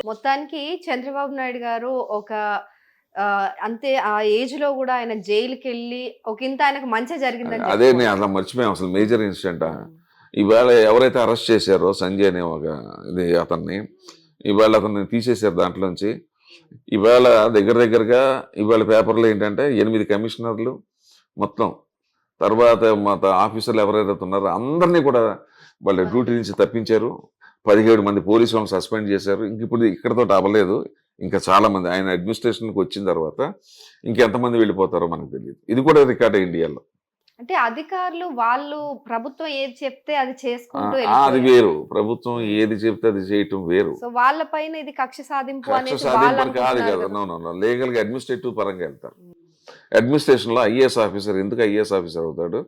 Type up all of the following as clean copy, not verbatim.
మొత్తానికి చంద్రబాబు నాయుడు గారు ఒక అంతే ఆ ఏజ్‌లో గూడా ఆయన జైలుకెళ్ళి ఒకంత ఆయనకు మంచే జరిగిందని అదే నేను చెప్పుకోవచ్చు. అలా మర్చిపోయాం అసలు మేజర్ ఇన్సిడెంట్. హ్మ్. ఇవాళ ఎవరైతే అరెస్ట్ చేశారో సంజయ్ అనే ఒక అతన్ని, ఇవాళ అతన్ని తీసేశారు దాంట్లోంచి. ఇవాళ దగ్గరగా ఇవాళ పేపర్‌లో ఏంటంటే 8 కమిషనర్లు మొత్తం. తర్వాత ఆఫీసర్లు ఎవరైతే ఉన్నారో అందరినీ కూడా వాళ్ళ డ్యూటీ నుంచి తప్పించారు. 17 మంది పోలీసు వాళ్ళని సస్పెండ్ చేశారు. ఇంక ఇప్పుడు ఇక్కడితోటి అవ్వలేదు. ఇంకా చాలా మంది ఆయన అడ్మినిస్ట్రేషన్‌కి వచ్చిన తర్వాత ఇంకెంతమంది వెళ్ళిపోతారో మనకు తెలియదు. ఇది కూడా రికార్డే ఇండియాలో. అంటే అధికారులు వాళ్ళు ప్రభుత్వం ఏది చెప్తే అది చేసుకుంటూ అది ఎళ్ళిపోయారు. వేరు. ప్రభుత్వం హ్మ్. ఏది చెప్తే అది చేయటం వేరు. సో వాళ్ళ పైన ఇది కక్ష సాధింపు కక్ష అనేసి వాళ్ళు సాధింపని కాదు అనుకుంటున్నారు కదా! కదా! No, no, no. లీగల్‌గా అడ్మినిస్ట్రేటివ్ పరంగా వెళ్తారు. హ్మ్. అడ్మినిస్ట్రేషన్‌లో ఐఏఎస్ ఆఫీసర్ ఎందుకు ఐఏఎస్ ఆఫీసర్ అవుతాడు?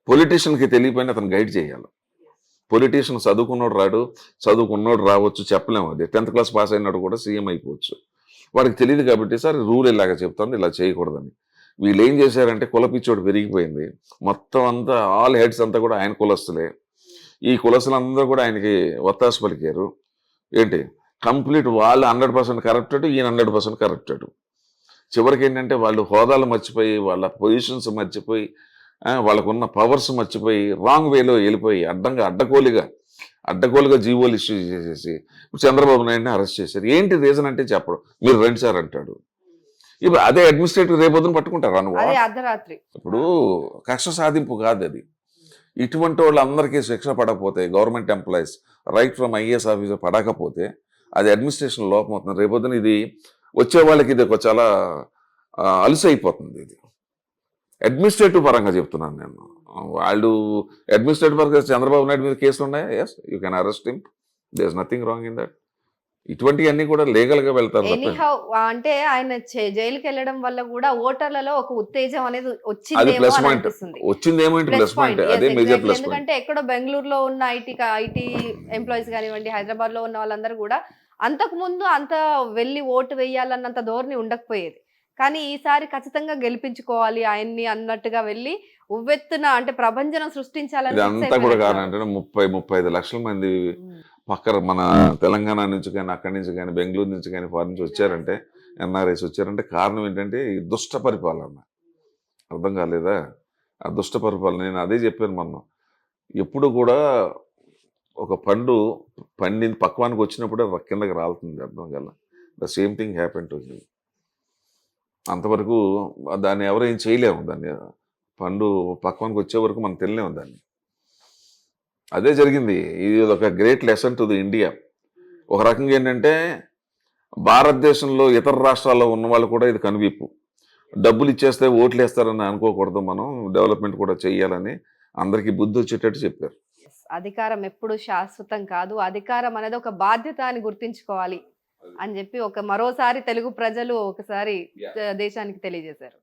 పొలిటీషియన్‌కి తెలియకపోయినా అతను గైడ్ చేయాలి. పొలిటీషియన్ చదువుకున్నోడు రాడు, చదువుకున్నోడు రావచ్చు చెప్పలేము అది. 10th క్లాస్ పాస్ అయినోడు కూడా సీఎం అయిపోవచ్చు. వాడికి తెలియదు కాబట్టి సార్ రూల్ ఇలాగ చెప్తాను ఇలా చేయకూడదని. వీళ్ళు ఏం చేశారంటే కులపిచ్చోడు పెరిగిపోయింది. మొత్తం అంతా ఆల్ హెడ్స్ అంతా కూడా ఆయన కులస్తులే. ఈ కులస్తులందరూ కూడా ఆయనకి ఒత్తాసు పలికారు. ఏంటి కంప్లీట్ వాళ్ళు 100% కరప్టెడ్, ఈయన 100% కరప్టెడ్. చివరికి ఏంటంటే వాళ్ళు హోదాలు మర్చిపోయి, వాళ్ళ పొజిషన్స్ మర్చిపోయి, వాళ్ళకున్న పవర్స్ మర్చిపోయి రాంగ్ వేలో వెళ్ళిపోయి అడ్డగోలుగా జీవోలు ఇష్యూ చేసేసి ఇప్పుడు చంద్రబాబు నాయుడిని అరెస్ట్ చేశారు. ఏంటి రీజన్ అంటే చెప్పడం, మీరు రండి సార్ అంటాడు. ఇప్పుడు అదే అడ్మినిస్ట్రేటివ్ రేపొద్దున పట్టుకుంటారు అనువా. అదే అర్ధరాత్రి. ఇప్పుడు కక్ష సాధింపు కాదు అది. ఇటువంటి వాళ్ళందరికీ శిక్ష పడకపోతే government employees right from IAS officer పడకపోతే అది అడ్మినిస్ట్రేషన్ లోపం అవుతుంది. రేపొద్దున ఇది వచ్చే వాళ్ళకి ఇది ఒక చాలా అలుసు అయిపోతుంది. ఇది అడ్మినిస్ట్రేటివ్ పరంగా చెప్తున్నాను నేను. వాళ్ళు అడ్మినిస్ట్రేటివ్ పరంగా చంద్రబాబు నాయుడు మీద కేసులు ఉన్నాయా? Yes, you can arrest him. There is nothing wrong in that. ఇటువంటివన్నీ కూడా లీగల్గా వెళ్తారు తప్ప. ఎనీహౌ అంటే ఆయన జైలుకెళ్ళడం వల్ల గూడా ఓటర్లలో ఒక ఉత్తేజం అనేది అది వచ్చిందేమో ప్లస్ అని పాయింట్. అనిపిస్తుంది. వచ్చిందేమో ప్లస్ పాయింట్. యెస్, అదే మేజర్ ఎగ్జాక్ట్‌లీ. Plus point. ఎందుకంటే ఎక్కడో బెంగుళూరులో ఉన్న ఐటీ ఎంప్లాయీస్ గానివ్వండి, హైదరాబాద్‌లో ఉన్న వాళ్ళందరూ గూడా అంతకుముందు అంత వెళ్లి ఓటు వేయాలన్నంత ధోరణి ఉండకపోయేది. కానీ ఈసారి ఖచ్చితంగా గెలిపించుకోవాలి ఆయన్ని అన్నట్టుగా వెళ్లి ఉవ్వెత్తున అంటే ప్రభంజనం సృష్టించాలని ఫిక్స్ ఇదంతా కూడా అయిపోయినట్టున్నారు. కాదంటే 30-35 లక్షల మంది హ్మ్. పక్కన మన తెలంగాణ నుంచి కానీ అక్కడి నుంచి కానీ బెంగళూరు నుంచి కానీ ఫారెన్ నుంచి వచ్చారంటే, ఎన్ఆర్ఐస్ వచ్చారంటే కారణం ఏంటంటే ఈ దుష్ట పరిపాలన. అర్థం కాలేదా? ఆ దుష్ట పరిపాలన నేను అదే చెప్పాను మొన్న. ఎప్పుడు కూడా ఒక పండు పండింది పక్వానికి వచ్చినప్పుడే కిందకి రాలుతుంది. అర్థం కాల. The same thing happen to him. అంతవరకు దాన్ని ఎవరు ఏం చేయలేము. దాన్ని పండు పక్వానికి వచ్చే వరకు మనం తినలేము దాన్ని. అదే జరిగింది. ఇది ఒక great lesson to the India. ఒక రకంగా ఏంటంటే భారతదేశంలో ఇతర రాష్ట్రాల్లో ఉన్న వాళ్ళు కూడా ఇది కనువిప్పు. డబ్బులు ఇచ్చేస్తే ఓట్లు వేస్తారని అనుకోకూడదు. మనం డెవలప్మెంట్ కూడా చేయాలని అందరికీ బుద్ధి వచ్చేటట్టు చెప్పారు. యెస్. అధికారం ఎప్పుడు శాశ్వతం కాదు. అధికారం అనేది ఒక బాధ్యత అని గుర్తుంచుకోవాలి అని జెప్పి మరోసారి తెలుగు ప్రజలు ఒకసారి దేశానికి తెలియజేశారు.